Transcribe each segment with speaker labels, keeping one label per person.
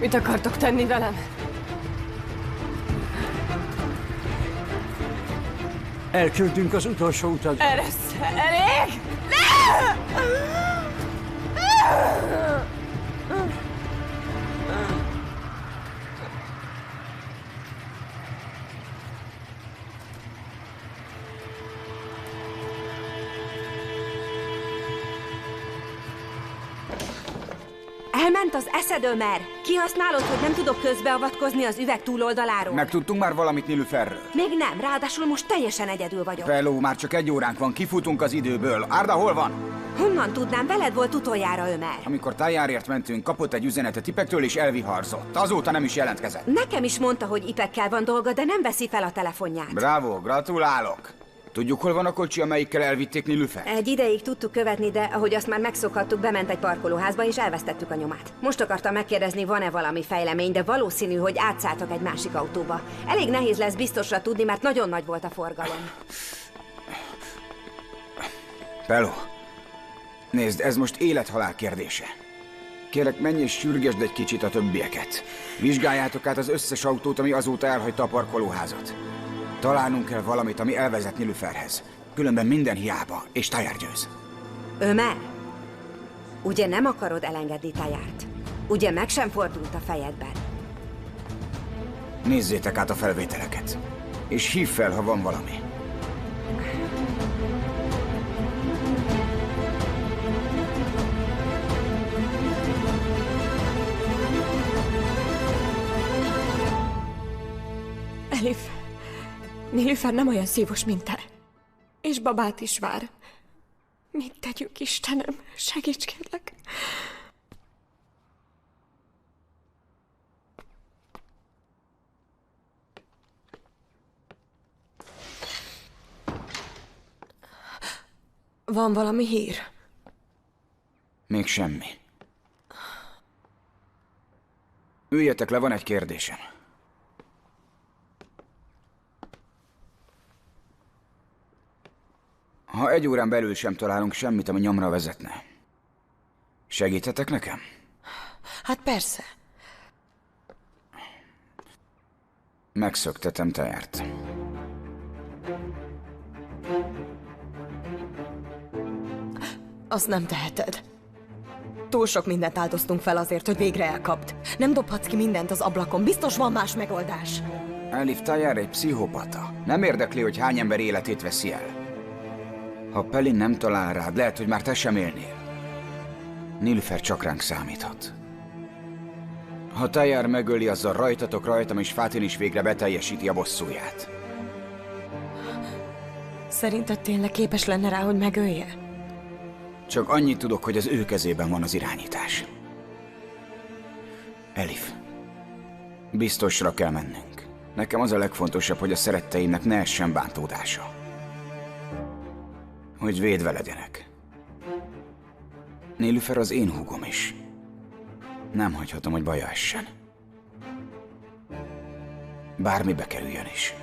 Speaker 1: Mit akartok tenni velem?
Speaker 2: Elküldünk az utolsó utat.
Speaker 1: Eresz, elég! Ne!
Speaker 3: Elment az eszed, Ömer! Kihasználod, hogy nem tudok közbeavatkozni az üveg túloldaláról?
Speaker 4: Megtudtunk már valamit Nilüferről?
Speaker 3: Még nem, ráadásul most teljesen egyedül vagyok.
Speaker 4: Peló, már csak 1 óránk van, kifutunk az időből. Árda, hol van?
Speaker 3: Honnan tudnám? Veled volt utoljára, Ömer.
Speaker 4: Amikor Tajárért mentünk, kapott egy üzenetet Ipektől és elviharzott. Azóta nem is jelentkezett.
Speaker 3: Nekem is mondta, hogy Ipekkel van dolga, de nem veszi fel a telefonját.
Speaker 4: Bravo, gratulálok! Tudjuk, hol van a kocsi, amelyikkel elvitték Nilüfert?
Speaker 3: Egy ideig tudtuk követni, de ahogy azt már megszokhattuk, bement egy parkolóházba, és elvesztettük a nyomát. Most akartam megkérdezni, van-e valami fejlemény, de valószínű, hogy átszálltak egy másik autóba. Elég nehéz lesz biztosra tudni, mert nagyon nagy volt a forgalom.
Speaker 4: Peló, nézd, ez most élet-halál kérdése. Kérlek, menj és sürgesd egy kicsit a többieket. Vizsgáljátok át az összes autót, ami azóta elhagyta a parkolóházat. Találnunk kell valamit, ami elvezet Nilüferhez. Különben minden hiába, és Tajár győz.
Speaker 3: Ömer, ugye nem akarod elengedni Tajárt? Ugye meg sem fordult a fejedben?
Speaker 4: Nézzétek át a felvételeket, és hívd fel, ha van valami.
Speaker 1: Elif, Nilüfer nem olyan szívos, mint te. És babát is vár. Mit tegyünk, Istenem? Segíts, kérlek. Van valami hír?
Speaker 4: Még semmi. Üljetek le, van egy kérdésem. Ha 1 órán belül sem találunk semmit, ami nyomra vezetne, segíthetek nekem?
Speaker 1: Hát persze.
Speaker 4: Megszöktetem Tajárt.
Speaker 1: Azt nem teheted. Túl sok mindent áldoztunk fel azért, hogy végre elkapd. Nem dobhatsz ki mindent az ablakon, biztos van más megoldás.
Speaker 4: Elif, Tajár egy pszichopata. Nem érdekli, hogy hány ember életét veszi el. Ha Pelin nem talál rád, lehet, hogy már te sem élnél. Nilüfer csak ránk számíthat. Ha Tajár megöli, azzal rajtatok, rajtam és Fatin is végre beteljesíti a bosszúját.
Speaker 1: Szerinted tényleg képes lenne rá, hogy megölje?
Speaker 4: Csak annyit tudok, hogy az ő kezében van az irányítás. Elif, biztosra kell mennünk. Nekem az a legfontosabb, hogy a szeretteimnek ne essen bántódása. Hogy védve legyenek. Nilüfer az én húgom is. Nem hagyhatom, hogy baja essen. Bármibe kerüljön is.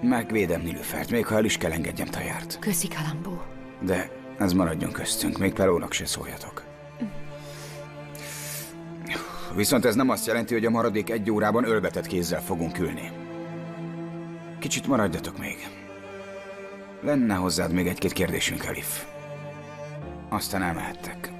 Speaker 4: Megvédem Nilüfert, még ha el is kell engedjem Tajárt.
Speaker 1: Köszi, Kalambó.
Speaker 4: De ez maradjon köztünk, még Pelónak se szóljatok. Viszont ez nem azt jelenti, hogy a maradék 1 órában ölbetett kézzel fogunk ülni. Kicsit maradjatok még. Lenne hozzád még 1-2 kérdésünk, Elif. Aztán elmehettek.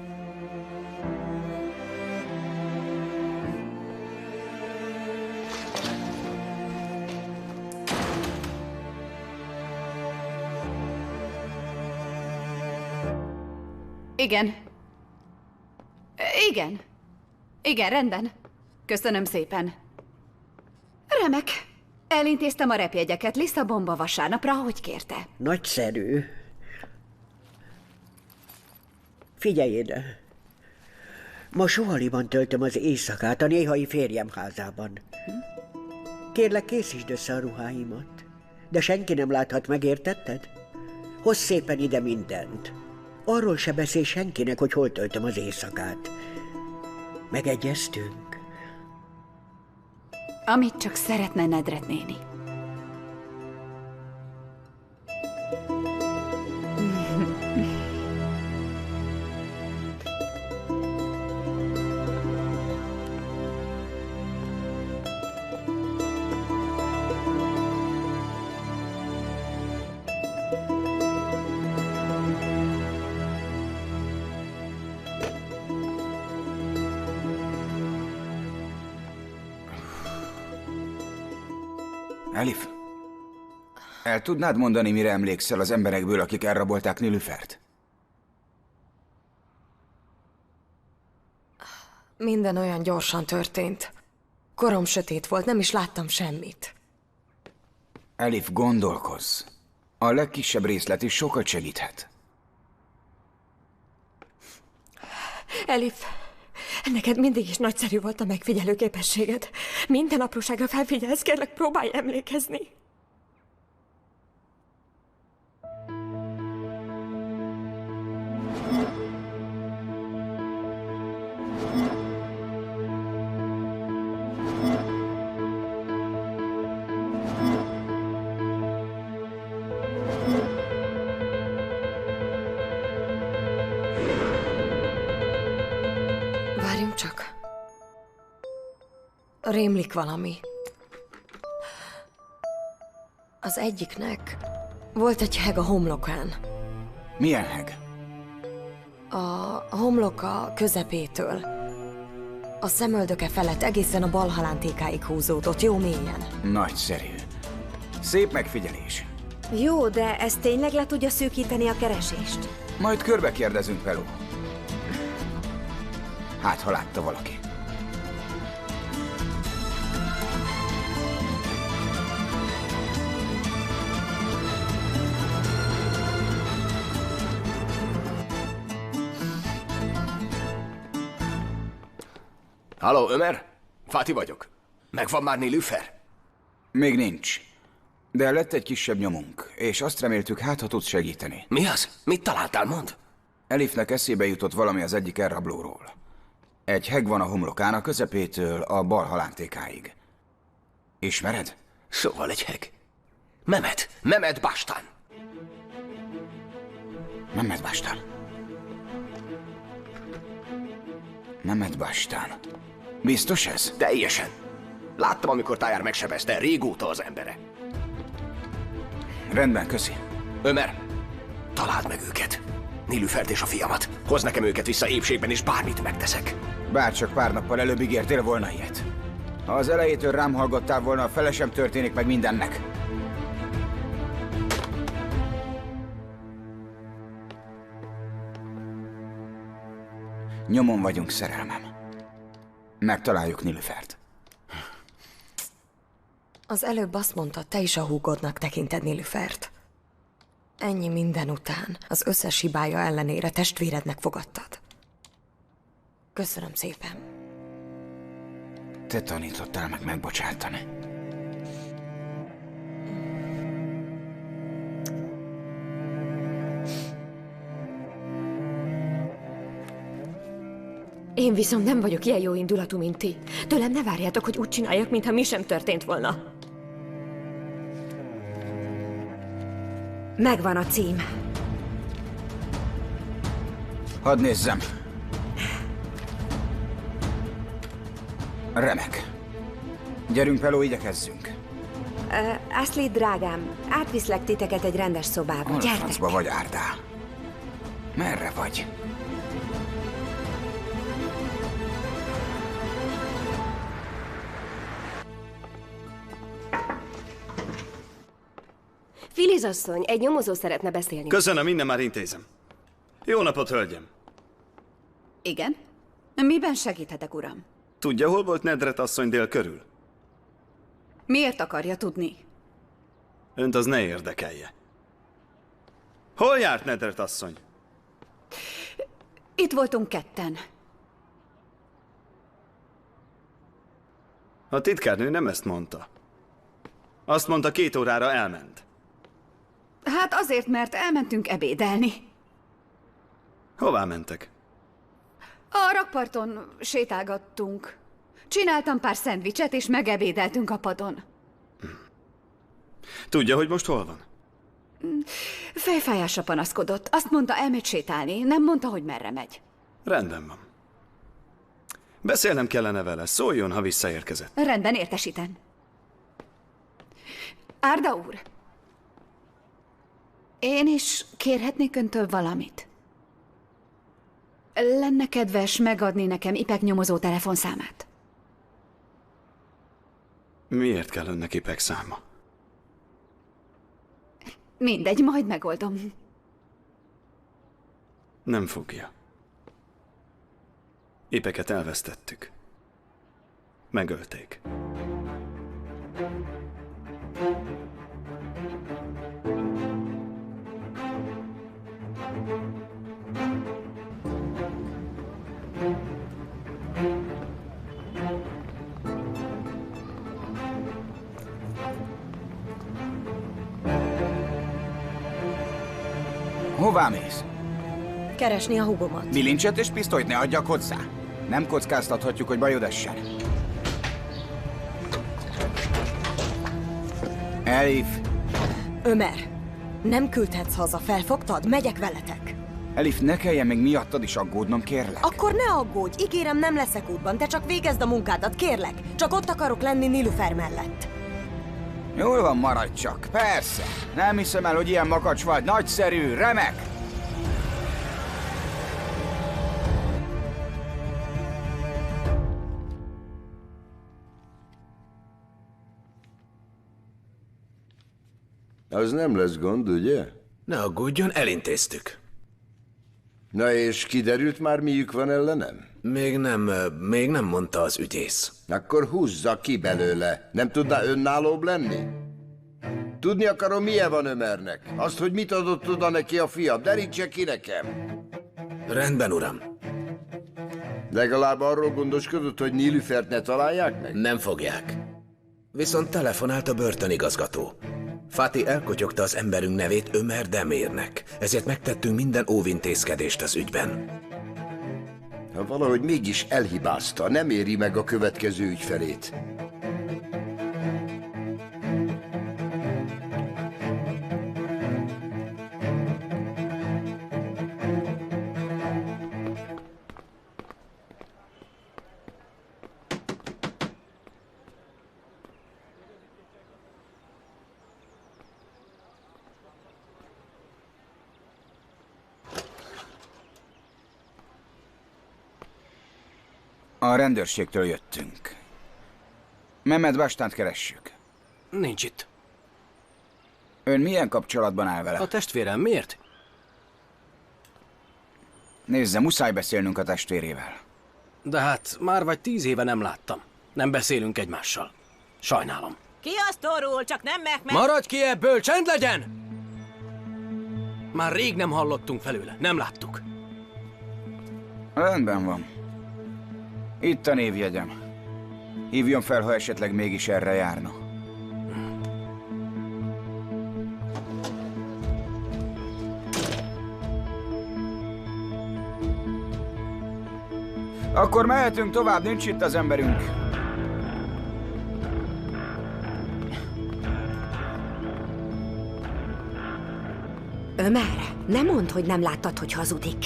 Speaker 5: Igen. Igen. Igen, rendben. Köszönöm szépen. Remek. Elintéztem a repjegyeket Lisszabonba vasárnapra, ahogy kérte.
Speaker 6: Nagyszerű. Figyelj ide. Ma Sohaliban töltöm az éjszakát a néhai férjem házában. Kérlek, készítsd össze a ruháimat. De senki nem láthat meg, értetted? Hozz szépen ide mindent. Arról se beszélj senkinek, hogy hol töltöm az éjszakát. Megegyeztünk?
Speaker 5: Amit csak szeretne Nedret néni.
Speaker 4: Elif, el tudnád mondani, mire emlékszel az emberekből, akik elrabolták Nilüfert?
Speaker 1: Minden olyan gyorsan történt. Korom sötét volt, nem is láttam semmit.
Speaker 4: Elif, gondolkozz. A legkisebb részlet is sokat segíthet.
Speaker 1: Elif, neked mindig is nagyszerű volt a megfigyelő képességed. Minden apróságra felfigyelsz, kérlek, próbálj emlékezni. Várjunk csak. Rémlik valami. Az egyiknek volt egy heg a homlokán.
Speaker 4: Milyen heg?
Speaker 1: A homloka közepétől. A szemöldöke felett egészen a bal halántékáig húzódott, jó mélyen.
Speaker 4: Nagyszerű. Szép megfigyelés.
Speaker 3: Jó, de ez tényleg le tudja szűkíteni a keresést?
Speaker 4: Majd körbe kérdezünk, Peló. Hát, ha látta valaki.
Speaker 7: Halló, Ömer? Fáti vagyok. Megvan már Nilüfer?
Speaker 4: Még nincs. De lett egy kisebb nyomunk, és azt reméltük, hát ha tudsz segíteni.
Speaker 7: Mi az? Mit találtál, mond?
Speaker 4: Elifnek eszébe jutott valami az egyik elrablóról. Egy heg van a homlokán a közepétől a bal halántékáig. Ismered?
Speaker 7: Szóval egy heg. Mehmet Bastán.
Speaker 4: Mehmet Bastán. Mehmet Bastán. Biztos ez?
Speaker 7: Teljesen. Láttam, amikor Tájár megsebezte, régóta az embere.
Speaker 4: Rendben, köszi.
Speaker 7: Ömer, találd meg őket. Nilüfert és a fiamat. Hozd nekem őket vissza épségben, és bármit megteszek.
Speaker 4: Bárcsak pár nappal előbb ígértél volna ilyet. Ha az elejétől rám hallgattál volna, a fele sem történik meg mindennek. Nyomon vagyunk, szerelmem. Megtaláljuk Nilüfert.
Speaker 1: Az előbb azt mondtad, te is a húgodnak tekinted Nilüfert. Ennyi minden után, az összes hibája ellenére testvérednek fogadtad. Köszönöm szépen.
Speaker 4: Te tanítottál meg megbocsátani.
Speaker 1: Én viszont nem vagyok ilyen jó indulatú, mint ti. Tőlem ne várjátok, hogy úgy csináljak, mintha mi sem történt volna.
Speaker 3: Megvan a cím.
Speaker 4: Hadd nézzem. Remek. Gyerünk, Peló, igyekezzünk.
Speaker 3: Ashley, drágám, átviszlek titeket egy rendes szobába.
Speaker 4: Hol
Speaker 3: Gyertek!
Speaker 4: francba vagy, Árdá? Merre vagy?
Speaker 8: Filiz asszony, egy nyomozó szeretne beszélni.
Speaker 9: Köszönöm, minden már intézem. Jó napot, hölgyem!
Speaker 5: Igen? Miben segíthetek, uram?
Speaker 9: Tudja, hol volt Nedret asszony dél körül?
Speaker 5: Miért akarja tudni?
Speaker 9: Önt az ne érdekelje. Hol járt Nedret asszony?
Speaker 5: Itt voltunk ketten.
Speaker 9: A titkárnő nem ezt mondta. Azt mondta, 2 órára elment.
Speaker 5: Hát azért, mert elmentünk ebédelni.
Speaker 9: Hová mentek?
Speaker 5: A rakparton sétálgattunk. Csináltam pár szendvicset, és megebédeltünk a padon.
Speaker 9: Tudja, hogy most hol van?
Speaker 5: Fejfájásra panaszkodott. Azt mondta, elmegy sétálni. Nem mondta, hogy merre megy.
Speaker 9: Rendben van. Beszélnem kellene vele. Szóljon, ha visszaérkezett.
Speaker 5: Rendben, értesítem. Árda úr! Én is kérhetnék öntől valamit? Lenne kedves megadni nekem Ipek nyomozó telefonszámát?
Speaker 9: Miért kell önnek Ipek száma?
Speaker 5: Mindegy, majd megoldom.
Speaker 9: Nem fogja. Épeket elvesztettük. Megölték.
Speaker 4: Hová mész?
Speaker 1: Keresni a hugomat.
Speaker 4: Bilincset és pisztolyt ne adjak hozzá. Nem kockáztathatjuk, hogy bajod essen. Elif!
Speaker 1: Ömer, nem küldhetsz haza, felfogtad? Megyek veletek.
Speaker 4: Elif, ne kelljen még miattad is aggódnom, kérlek.
Speaker 1: Akkor ne aggódj, ígérem, nem leszek útban, te csak végezd a munkádat, kérlek. Csak ott akarok lenni Nilufer mellett.
Speaker 4: Jól van, maradj csak. Persze. Nem hiszem el, hogy ilyen makacs vagy. Nagyszerű, remek!
Speaker 10: Az nem lesz gond, ugye?
Speaker 7: Ne aggódjon, elintéztük.
Speaker 10: Na és kiderült már, miük van ellenem?
Speaker 7: Még nem mondta az ügyész.
Speaker 10: Akkor húzza ki belőle. Nem tudná önállóbb lenni? Tudni akarom, milyen van Ömernek. Azt, hogy mit adott oda neki a fiam. Derítse ki nekem.
Speaker 7: Rendben, uram.
Speaker 10: Legalább arról gondoskodott, hogy Nilüfert ne találják meg?
Speaker 7: Nem fogják. Viszont telefonált a börtönigazgató. Fati elkotyogta az emberünk nevét Ömer Demirnek, ezért megtettünk minden óvintézkedést az ügyben.
Speaker 10: Ha valahogy mégis elhibázta, nem éri meg a következő ügyfelét.
Speaker 4: A rendőrségtől jöttünk. Mehmet Bastánt keressük.
Speaker 11: Nincs itt.
Speaker 4: Ön milyen kapcsolatban áll vele?
Speaker 11: A testvérem, miért?
Speaker 4: Nézze, muszáj beszélnünk a testvérével.
Speaker 11: De hát már vagy 10 éve nem láttam. Nem beszélünk egymással. Sajnálom.
Speaker 12: Ki az torul? Csak nem meg...
Speaker 11: Maradj ki ebből, csend legyen! Már rég nem hallottunk felőle, nem láttuk.
Speaker 4: Rendben van. Itt a névjegyem. Hívjon fel, ha esetleg mégis erre járna. Akkor mehetünk tovább, nincs itt az emberünk.
Speaker 3: Ömer, ne mondd, hogy nem láttad, hogy hazudik.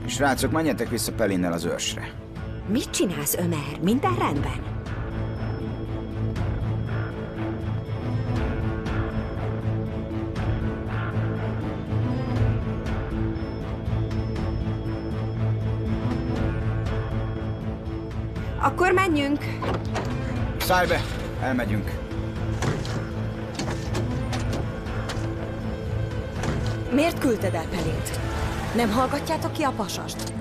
Speaker 4: Srácok, menjetek vissza Pelinnel az őrsre.
Speaker 3: Mit csinálsz, Ömer? Minden rendben? Akkor menjünk.
Speaker 4: Szállj be, elmegyünk.
Speaker 1: Miért küldted el Pelint? Nem hallgatjátok ki a pasast?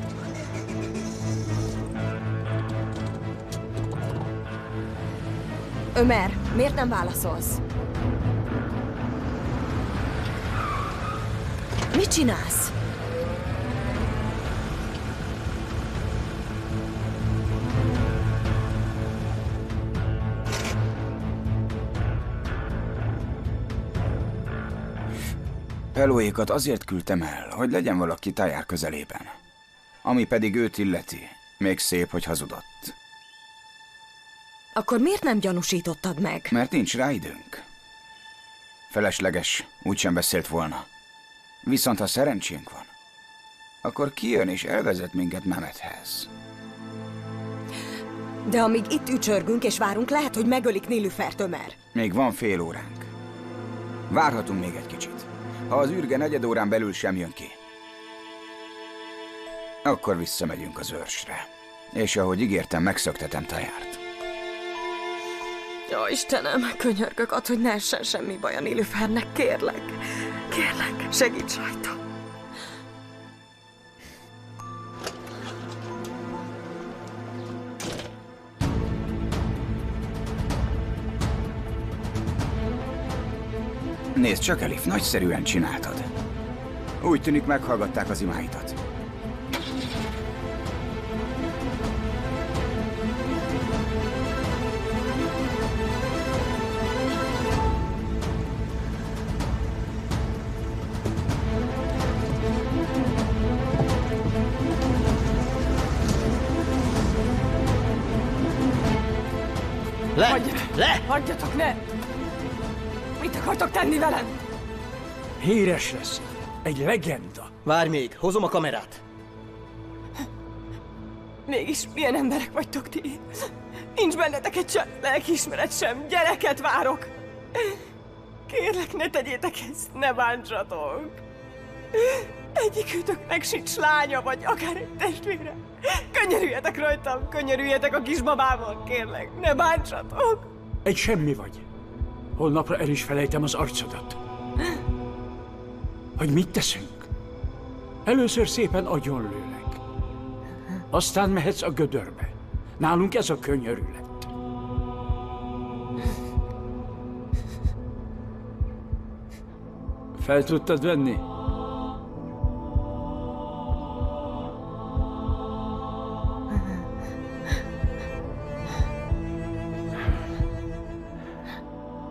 Speaker 1: Ömer, miért nem válaszolsz? Mit csinálsz?
Speaker 4: Pelóékat azért küldtem el, hogy legyen valaki Tajár közelében. Ami pedig őt illeti, még szép, hogy hazudott.
Speaker 1: Akkor miért nem gyanúsítottad meg?
Speaker 4: Mert nincs rá időnk. Felesleges, úgysem beszélt volna. Viszont ha szerencsénk van, akkor kijön és elvezet minket Mehmethez.
Speaker 1: De amíg itt ücsörgünk és várunk, lehet, hogy megölik Nilüfert, Ömer.
Speaker 4: Még van fél óránk. Várhatunk még egy kicsit. Ha az űrge negyed órán belül sem jön ki, akkor visszamegyünk az őrsre. És ahogy ígértem, megszöktetem Tajárt.
Speaker 1: Jó Istenem, könyörgök, add, hogy ne essen semmi baj a Nilüfernek, kérlek. Kérlek, segíts rajta.
Speaker 4: Nézd csak, Elif, nagyszerűen csináltad. Úgy tűnik, meghallgatták az imáidat.
Speaker 13: Hagyjatok, ne! Mit akartok tenni velem?
Speaker 2: Híres lesz. Egy legenda.
Speaker 14: Várj még, hozom a kamerát.
Speaker 13: Mégis milyen emberek vagytok ti? Nincs bennetek egy sem lelkiismeret sem, gyereket várok! Kérlek, ne tegyétek ezt, ne bántsatok! Egyikőtöknek sincs lánya, vagy akár egy testvére. Könyörüljetek rajtam, könyörüljetek a kisbabámon, kérlek, ne bántsatok!
Speaker 2: Egy semmi vagy. Holnapra el is felejtem az arcodat. Hogy mit teszünk? Először szépen agyonlőlek. Aztán mehetsz a gödörbe. Nálunk ez a könyörület. Fel tudtad venni?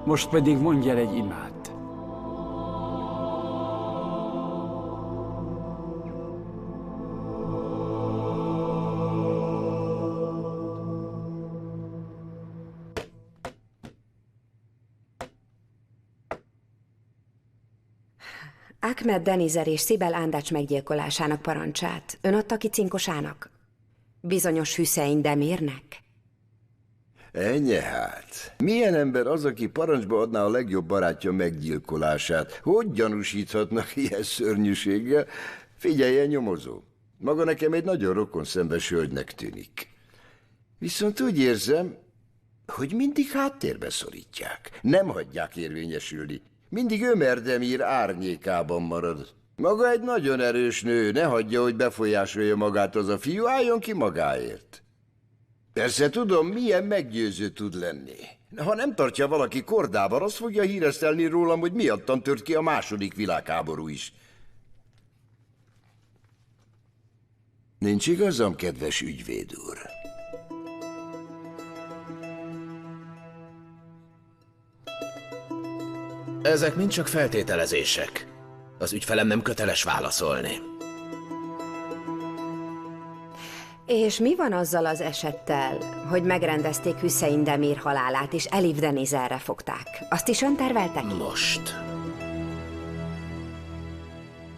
Speaker 2: Most pedig mondj el egy imát.
Speaker 3: Ahmed Denizer és Szibel Andacs meggyilkolásának parancsát ön adta ki cinkosának? Bizonyos Hüszein Demirnek?
Speaker 10: Ennyi hát. Milyen ember az, aki parancsba adná a legjobb barátja meggyilkolását? Hogy gyanúsíthatnak ilyen szörnyűséggel? Figyeljen, nyomozó. Maga nekem egy nagyon rokonszenves hölgynek tűnik. Viszont úgy érzem, hogy mindig háttérbe szorítják. Nem hagyják érvényesülni. Mindig Ömer Demir árnyékában marad. Maga egy nagyon erős nő, ne hagyja, hogy befolyásolja magát az a fiú, álljon ki magáért. Persze tudom, milyen meggyőző tud lenni. Ha nem tartja valaki kordában, azt fogja híresztelni rólam, hogy miattam tört ki a második világháború is. Nincs igazam, kedves ügyvéd úr?
Speaker 7: Ezek mind csak feltételezések. Az ügyfelem nem köteles válaszolni.
Speaker 3: És mi van azzal az esettel, hogy megrendezték Hüszein Demir halálát, és Elif Denizerre fogták? Azt is ön tervelte ki?
Speaker 7: Most.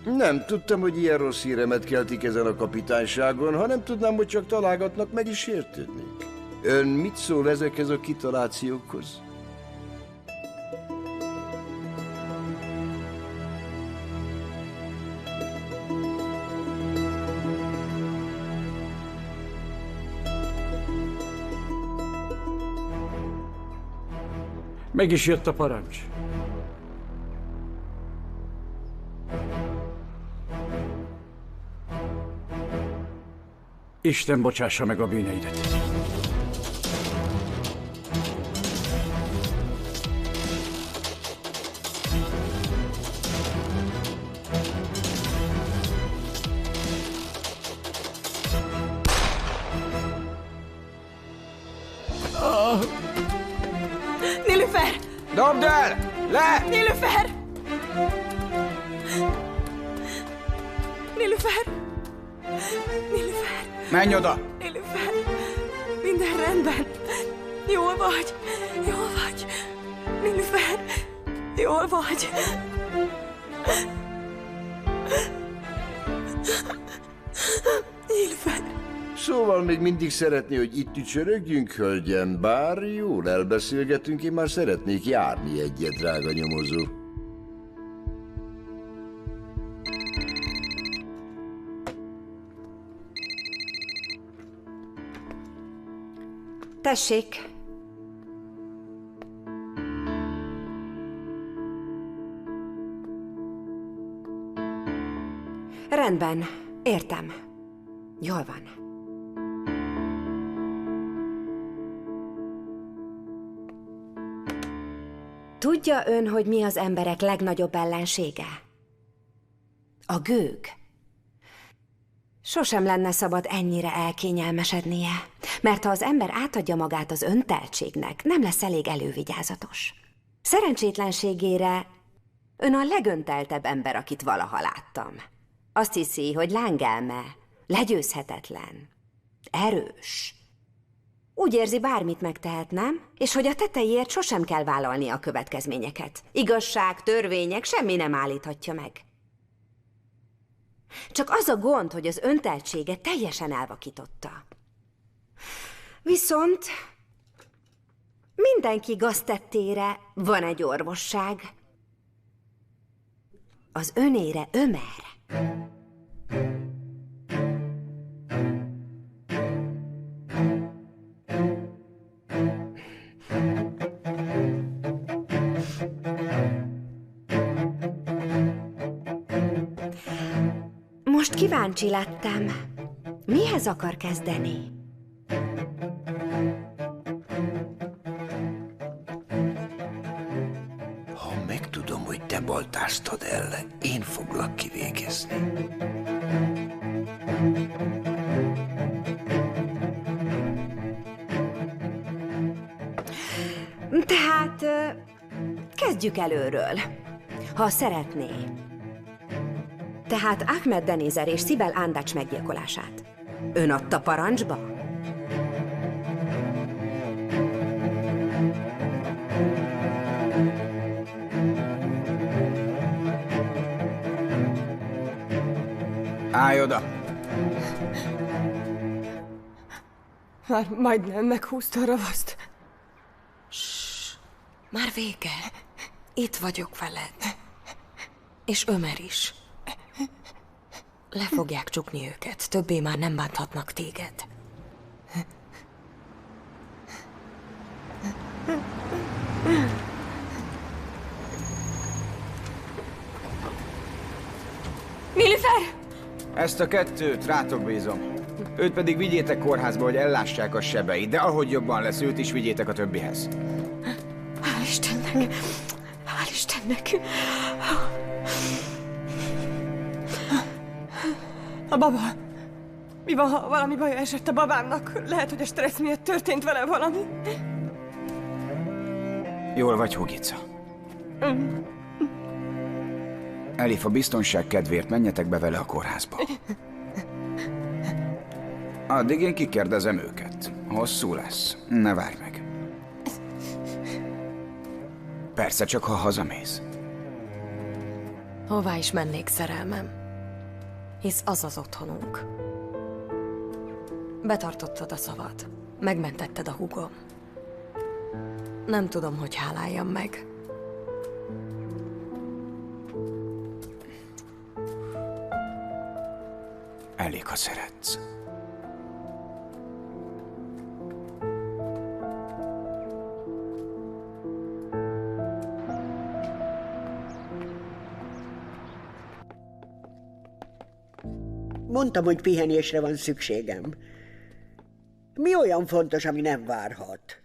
Speaker 10: Nem tudtam, hogy ilyen rossz híremet keltik ezen a kapitányságon, ha nem tudnám, hogy csak találgatnak, meg is sértődnék. Ön mit szól ezekhez a kitalációkhoz?
Speaker 2: Meg is jött a parancs. Isten bocsássa meg a bűneidet.
Speaker 13: Nilüfer!
Speaker 4: Dobd el! Le!
Speaker 13: Nilüfer! Nilüfer! Nilüfer!
Speaker 4: Menj oda!
Speaker 13: Nilüfer! Minden rendben. Jól vagy. Jól vagy. Nilüfer! Jól vagy. Nilüfer!
Speaker 10: Szóval még mindig szeretné, hogy itt ücsörögjünk, hölgyem, bár jól elbeszélgetünk, én már szeretnék járni egyet, drága nyomozó.
Speaker 3: Tessék! Rendben, értem. Jól van. Tudja ön, hogy mi az emberek legnagyobb ellensége? A gőg. Sosem lenne szabad ennyire elkényelmesednie, mert ha az ember átadja magát az önteltségnek, nem lesz elég elővigyázatos. Szerencsétlenségére ön a legönteltebb ember, akit valaha láttam. Azt hiszi, hogy lángelme, legyőzhetetlen, erős. Úgy érzi, bármit megtehet, nem? És hogy a tetteiért sosem kell vállalni a következményeket. Igazság, törvények, semmi nem állíthatja meg. Csak az a gond, hogy az önteltsége teljesen elvakította. Viszont mindenki gaztettére van egy orvosság. Az önére Ömer. Most kíváncsi lettem. Mihez akar kezdeni?
Speaker 10: Ha megtudom, hogy te baltáztad el, én foglak kivégezni.
Speaker 3: Tehát kezdjük előről, ha szeretné. Tehát Ahmed Denizer és Sibel Andacs meggyilkolását ön adta parancsba?
Speaker 4: Állj oda!
Speaker 13: Már majdnem meghúzta a ravaszt.
Speaker 1: Már vége. Itt vagyok veled. És Ömer is. Le fogják csukni őket. Többé már nem bánthatnak téged.
Speaker 13: Nilüfer!
Speaker 4: Ezt a kettőt rátok bízom. Őt pedig vigyétek kórházba, hogy ellássák a sebeit, de ahogy jobban lesz, őt is vigyétek a többihez.
Speaker 1: Hál' Istennek! Hál' Istennek!
Speaker 13: A baba. Mi van, ha valami baja esett a babámnak? Lehet, hogy a stressz miatt történt vele valami.
Speaker 4: Jól vagy, Hugica? Elif, a biztonság kedvéért menjetek be vele a kórházba. Addig én kikérdezem őket. Hosszú lesz. Ne várj meg. Persze, csak ha hazamész.
Speaker 1: Hová is mennék, szerelmem? Hisz az az otthonunk. Betartottad a szavad. Megmentetted a húgom. Nem tudom, hogy háláljam meg.
Speaker 4: Elég, ha szeretsz.
Speaker 6: Mondtam, hogy pihenésre van szükségem. Mi olyan fontos, ami nem várhat?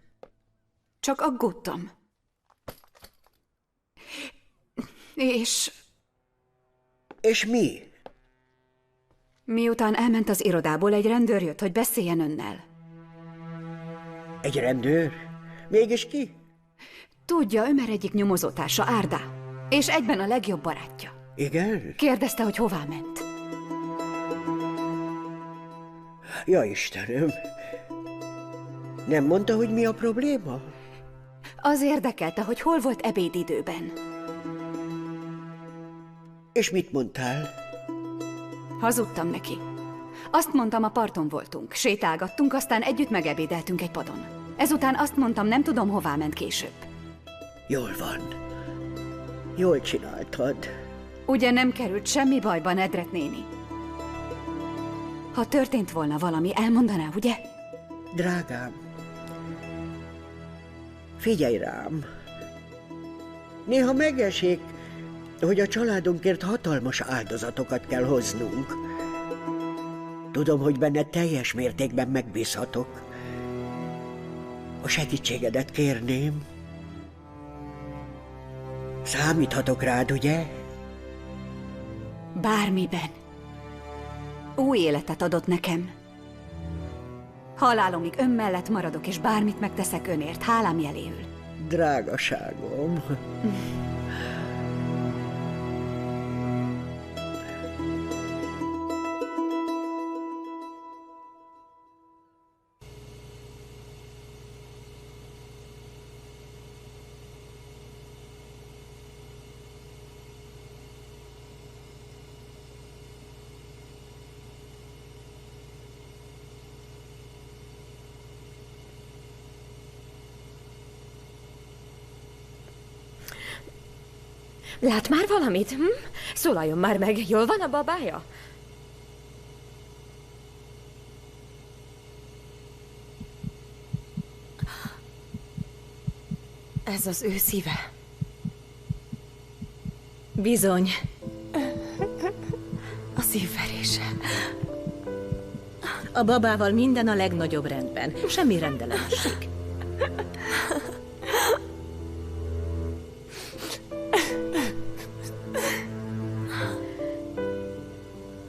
Speaker 5: Csak aggódtam. És
Speaker 6: mi?
Speaker 5: Miután elment az irodából, egy rendőr jött, hogy beszéljen önnel.
Speaker 6: Egy rendőr? Mégis ki?
Speaker 5: Tudja, Ömer egyik nyomozótársa, Árda. És egyben a legjobb barátja.
Speaker 6: Igen?
Speaker 5: Kérdezte, hogy hová ment.
Speaker 6: Ja, Istenem. Nem mondta, hogy mi a probléma?
Speaker 5: Az érdekelte, hogy hol volt ebédidőben.
Speaker 6: És mit mondtál?
Speaker 5: Hazudtam neki. Azt mondtam, a parton voltunk. Sétálgattunk, aztán együtt megebédeltünk egy padon. Ezután azt mondtam, nem tudom, hová ment később.
Speaker 6: Jól van. Jól csináltad.
Speaker 5: Ugye nem került semmi bajba, Nedret néni? Ha történt volna valami, elmondaná, ugye?
Speaker 6: Drágám, figyelj rám. Néha megesik, hogy a családunkért hatalmas áldozatokat kell hoznunk. Tudom, hogy benne teljes mértékben megbízhatok. A segítségedet kérném. Számíthatok rád, ugye?
Speaker 5: Bármiben. Új életet adott nekem. Halálomig ön mellett maradok, és bármit megteszek önért, hálám jeléül.
Speaker 6: Drágaságom.
Speaker 8: Lát már valamit? Szólaljon már meg, jól van a babája?
Speaker 1: Ez az ő szíve.
Speaker 8: Bizony.
Speaker 1: A szívverése.
Speaker 12: A babával minden a legnagyobb rendben. Semmi rendellenesség.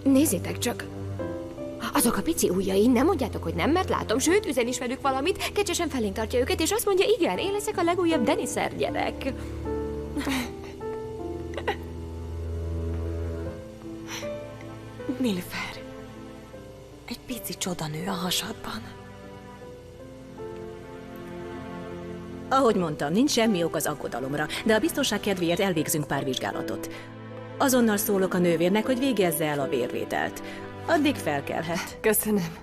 Speaker 8: Nézzétek csak! Azok a pici ujjai, nem mondjátok, hogy nem, mert látom, sőt, üzen is velük valamit, kecsesen felénk tartja őket, és azt mondja, igen, én leszek a legújabb Deniszer gyerek.
Speaker 1: Nilüfer. Egy pici csodanő a hasadban.
Speaker 12: Ahogy mondtam, nincs semmi ok az aggodalomra, de a biztonság kedvéért elvégzünk pár vizsgálatot. Azonnal szólok a nővérnek, hogy végezze el a vérvételt. Addig felkelhet.
Speaker 13: Köszönöm.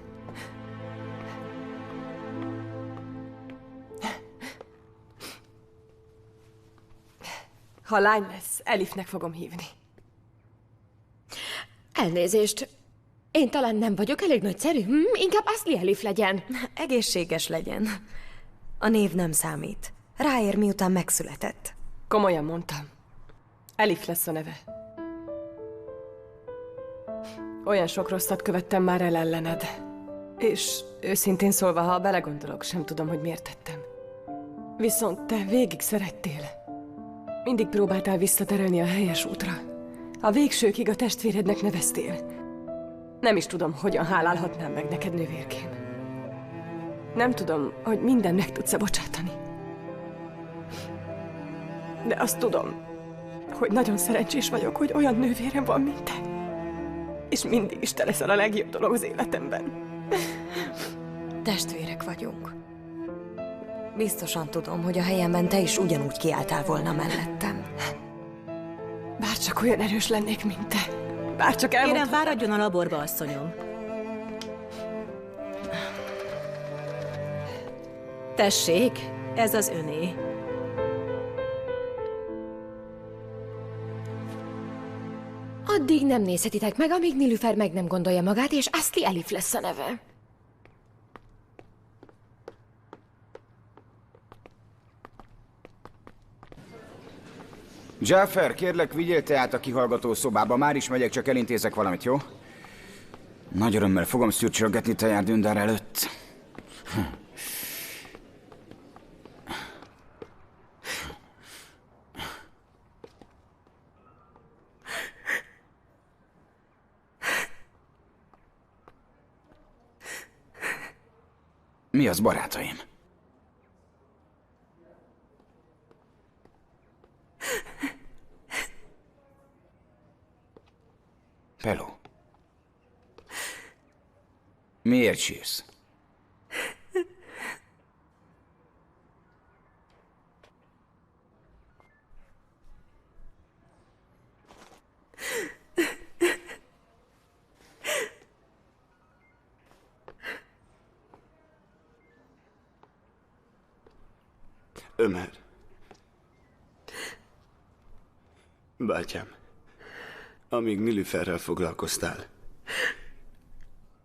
Speaker 13: Ha lány lesz, Elifnek fogom hívni.
Speaker 8: Elnézést. Én talán nem vagyok elég nagyszerű? Inkább Ashley Elif legyen.
Speaker 1: Egészséges legyen. A név nem számít. Ráér, miután megszületett.
Speaker 13: Komolyan mondtam. Elif lesz a neve. Olyan sok rosszat követtem már el ellened. És őszintén szólva, ha belegondolok, sem tudom, hogy miért tettem. Viszont te végig szerettél. Mindig próbáltál visszaterelni a helyes útra. A végsőkig a testvérednek neveztél. Nem is tudom, hogyan hálálhatnám meg neked nővérként. Nem tudom, hogy minden meg tudsz-e bocsátani. De azt tudom, hogy nagyon szerencsés vagyok, hogy olyan nővérem van, mint te. És mindig is te leszel a legjobb dolog az életemben.
Speaker 1: Testvérek vagyunk. Biztosan tudom, hogy a helyemben te is ugyanúgy kiálltál volna mellettem.
Speaker 13: Bárcsak olyan erős lennék, mint te. Bárcsak elmondhatnám.
Speaker 12: Kérem, fáradjon a laborba, asszonyom. Tessék, ez az öné.
Speaker 8: Addig nem nézhetitek meg, amíg Nilüfer meg nem gondolja magát, és Ashley Elif lesz a neve.
Speaker 4: Jaffer, kérlek, vigyél te át a kihallgató szobába. Már is megyek, csak elintézek valamit, jó? Nagy örömmel fogom szürcsölgetni Tajár Dündár előtt. Mi az, barátaim? Peló. Miért sírsz?
Speaker 9: Ömer. Bátyám, amíg Nilüferrel foglalkoztál,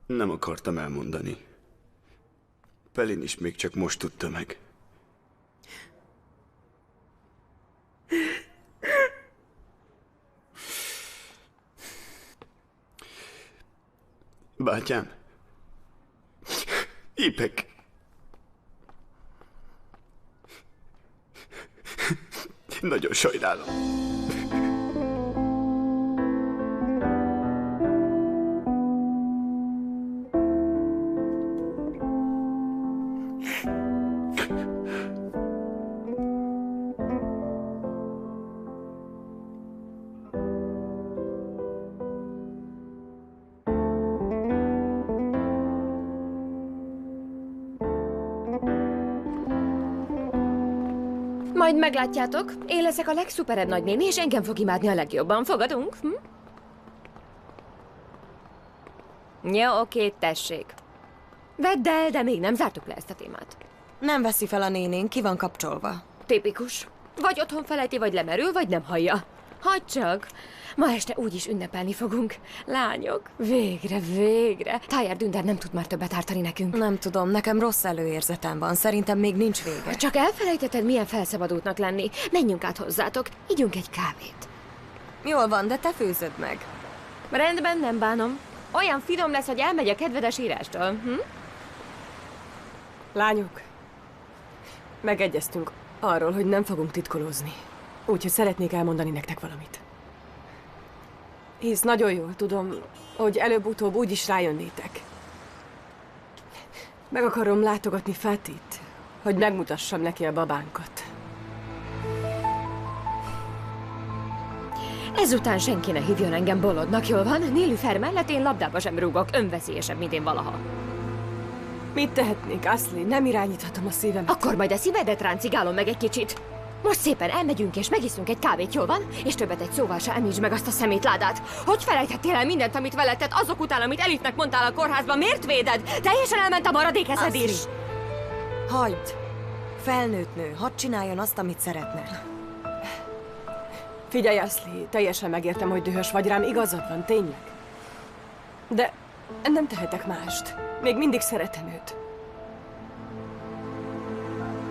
Speaker 9: nem akartam elmondani. Pelin is még csak most tudta meg. Bátyám. Ipek. Nagyon sajnálom.
Speaker 8: Majd meglátjátok, én leszek a legszuperebb nagynéni, és engem fog imádni a legjobban. Fogadunk? Ja, oké, tessék. Vedd el, de még nem zártuk le ezt a témát.
Speaker 1: Nem veszi fel a nénén, ki van kapcsolva.
Speaker 8: Tipikus. Vagy otthon felejti, vagy lemerül, vagy nem hallja. Hagyd csak! Ma este úgyis ünnepelni fogunk. Lányok, végre. Tyler Dündar nem tud már többet ártani nekünk.
Speaker 1: Nem tudom, nekem rossz előérzetem van. Szerintem még nincs vége.
Speaker 8: Csak elfelejtetted, milyen felszabadultnak lenni. Menjünk át hozzátok, ígyunk egy kávét.
Speaker 1: Jól van, de te főzöd meg.
Speaker 8: Rendben, nem bánom. Olyan finom lesz, hogy elmegy a kedvedes írástól.
Speaker 13: Lányok, megegyeztünk arról, hogy nem fogunk titkolózni. Úgyhogy szeretnék elmondani nektek valamit. Hisz nagyon jól tudom, hogy előbb-utóbb úgyis rájönnétek. Meg akarom látogatni Fatit, hogy megmutassam neki a babánkat.
Speaker 8: Ezután senki ne hívjon engem bolondnak, jól van? Nilüfer mellett én labdába sem rúgok, önveszélyesebb, mint én valaha.
Speaker 13: Mit tehetnék, Ashley? Nem irányíthatom a szívemet.
Speaker 8: Akkor majd a szívedet ráncigálom meg egy kicsit. Most szépen elmegyünk és megiszunk egy kávét, jól van? És többet egy szóval se említsd meg azt a szemétládát. Hogy felejthettél el mindent, amit veled tett azok után, amit Elifnek mondtál a kórházban? Miért véded? Teljesen elment a maradék eszed is!
Speaker 1: Hagyd! Felnőtt nő, hadd csináljon azt, amit szeretne.
Speaker 13: Figyelj, Ashley, teljesen megértem, hogy dühös vagy rám, igazad van, tényleg. De nem tehetek mást. Még mindig szeretem őt.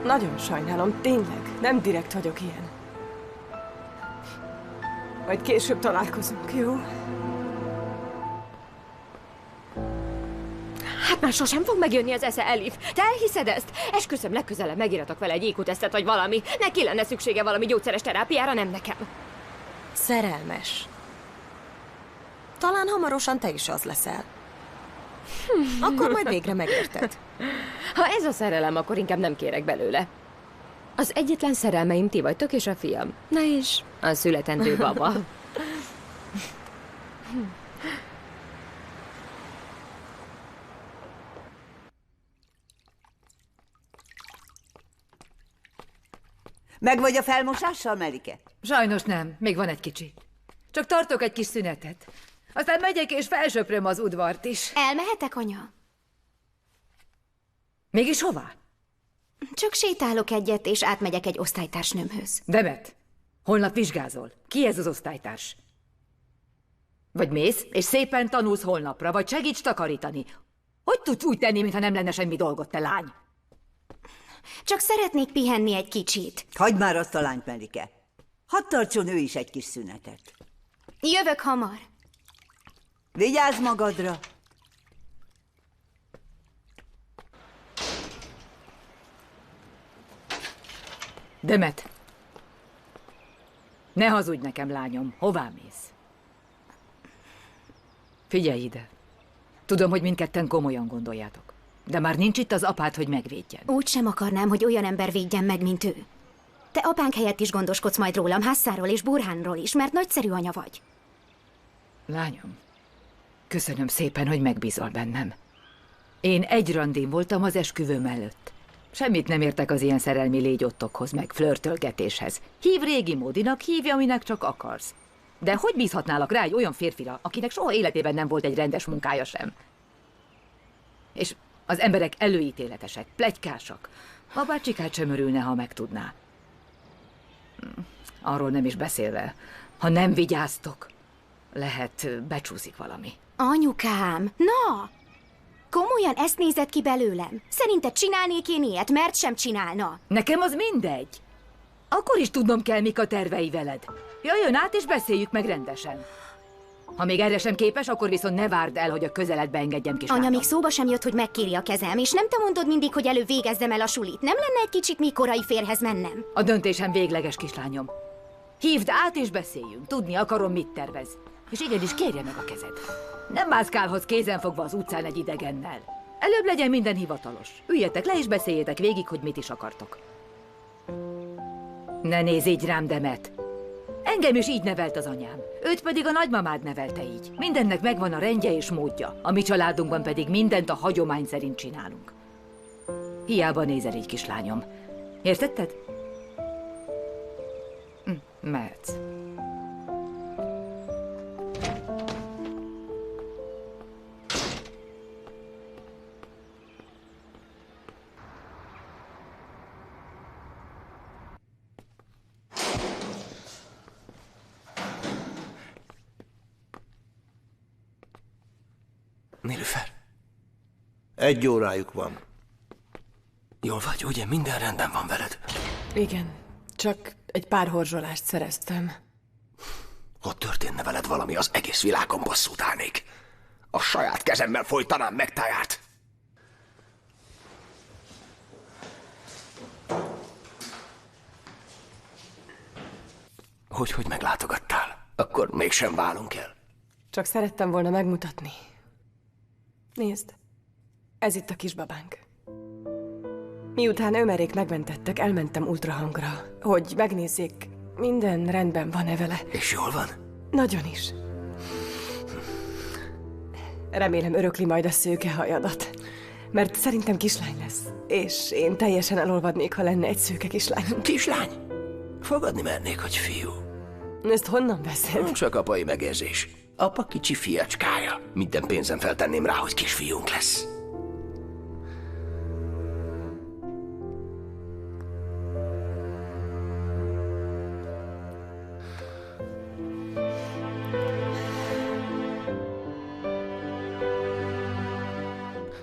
Speaker 13: Nagyon sajnálom, tényleg. Nem direkt vagyok ilyen. Majd később találkozunk, jó?
Speaker 8: Hát már sosem fog megjönni az esze, Elif. Te elhiszed ezt? Esküszöm, legközelebb megíratok vele egy IQ-tesztet vagy valami. Neki lenne szüksége valami gyógyszeres terápiára, nem nekem.
Speaker 1: Szerelmes. Talán hamarosan te is az leszel. Akkor majd végre megérted.
Speaker 8: Ha ez a szerelem, akkor inkább nem kérek belőle. Az egyetlen szerelmeim ti vagytok és a fiam. Na és a születendő baba.
Speaker 15: Meg vagy a felmosással, Melike?
Speaker 16: Sajnos nem, még van egy kicsi. Csak tartok egy kis szünetet. Aztán megyek és felsöpröm az udvart is.
Speaker 17: Elmehetek, anya?
Speaker 16: Mégis hová?
Speaker 17: Csak sétálok egyet, és átmegyek egy osztálytársnőmhöz.
Speaker 16: Demet, holnap vizsgázol. Ki ez az osztálytárs? Vagy mész, és szépen tanulsz holnapra, vagy segíts takarítani. Hogy tudsz úgy tenni, mintha nem lenne semmi dolgod, te lány?
Speaker 17: Csak szeretnék pihenni egy kicsit.
Speaker 15: Hagyd már azt a lányt, Melike. Hadd tartson ő is egy kis szünetet.
Speaker 17: Jövök hamar.
Speaker 15: Vigyázz magadra!
Speaker 16: Demet! Ne hazudj nekem, lányom. Hová mész? Figyelj ide. Tudom, hogy mindketten komolyan gondoljátok. De már nincs itt az apád, hogy megvédjen.
Speaker 17: Úgy sem akarnám, hogy olyan ember védjen meg, mint ő. Te apánk helyett is gondoskodsz majd rólam, Hassáról és Burhánról is, mert nagyszerű anya vagy.
Speaker 16: Lányom, köszönöm szépen, hogy megbízol bennem. Én egy randin voltam az esküvőm előtt. Semmit nem értek az ilyen szerelmi légyottokhoz, meg flörtölgetéshez. Hív régi módinak, hívja, aminek csak akarsz. De hogy bízhatnálak rá egy olyan férfira, akinek soha életében nem volt egy rendes munkája sem? És az emberek előítéletesek, pletykásak. A bácsikát sem örülne, ha megtudná. Arról nem is beszélve, ha nem vigyáztok, lehet becsúszik valami.
Speaker 17: Anyukám, na! Komolyan ezt nézed ki belőlem? Szerinted csinálnék én ilyet, mert sem csinálna?
Speaker 16: Nekem az mindegy. Akkor is tudnom kell, mik a tervei veled. Jöjjön át, és beszéljük meg rendesen. Ha még erre sem képes, akkor viszont ne várd el, hogy a közeledbe engedjem, kislányom.
Speaker 17: Anya, még szóba sem jött, hogy megkéri a kezem, és nem te mondod mindig, hogy előbb végezzem el a sulit. Nem lenne egy kicsit még korai férhez mennem?
Speaker 16: A döntésem végleges, kislányom. Hívd át és beszéljünk. Tudni akarom, mit tervez. És igenis kérje meg a kezed. Nem mászkálhatsz kézenfogva az utcán egy idegennel. Előbb legyen minden hivatalos. Üljetek le és beszéljétek végig, hogy mit is akartok. Ne nézz így rám, Demet. Engem is így nevelt az anyám. Őt pedig a nagymamád nevelte így. Mindennek megvan a rendje és módja. A mi családunkban pedig mindent a hagyomány szerint csinálunk. Hiába nézel így, kislányom. Értetted? Mehetsz.
Speaker 7: Nilüfer, 1 órájuk van.
Speaker 11: Jól vagy, ugye? Minden rendben van veled?
Speaker 13: Igen, csak egy pár horzsolást szereztem.
Speaker 7: Ha történne veled valami, az egész világon bosszút állnék. A saját kezemmel folytanám meg táját. Hogy meglátogattál? Akkor mégsem válunk el.
Speaker 13: Csak szerettem volna megmutatni. Nézd, ez itt a kisbabánk. Miután Ömerék megmentettek, elmentem ultrahangra, hogy megnézzék, minden rendben van-e vele.
Speaker 7: És jól van?
Speaker 13: Nagyon is. Remélem örökli majd a szőkehajadat, mert szerintem kislány lesz, és én teljesen elolvadnék, ha lenne egy szőke kislány.
Speaker 7: Kislány? Fogadni mernék, hogy fiú.
Speaker 13: Ezt honnan veszed?
Speaker 7: Csak apai megérzés. Apa kicsi fiacskája. Minden pénzem feltenném rá, hogy kisfiunk lesz.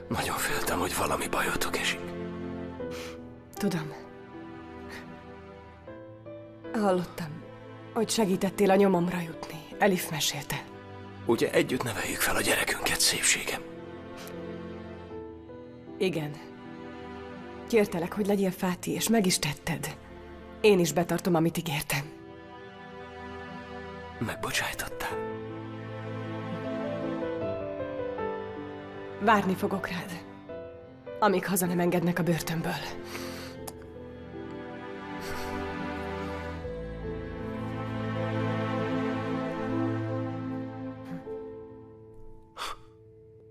Speaker 7: Nagyon féltem, hogy valami bajotok esik.
Speaker 13: Tudom. Hallottam, hogy segítettél a nyomomra jutni. Elif mesélte.
Speaker 7: Ugye együtt neveljük fel a gyerekünket, szépségem?
Speaker 13: Igen. Kértelek, hogy legyél Fáti, és meg is tetted. Én is betartom, amit ígértem.
Speaker 7: Megbocsájtottál?
Speaker 13: Várni fogok rád, amíg haza nem engednek a börtönből.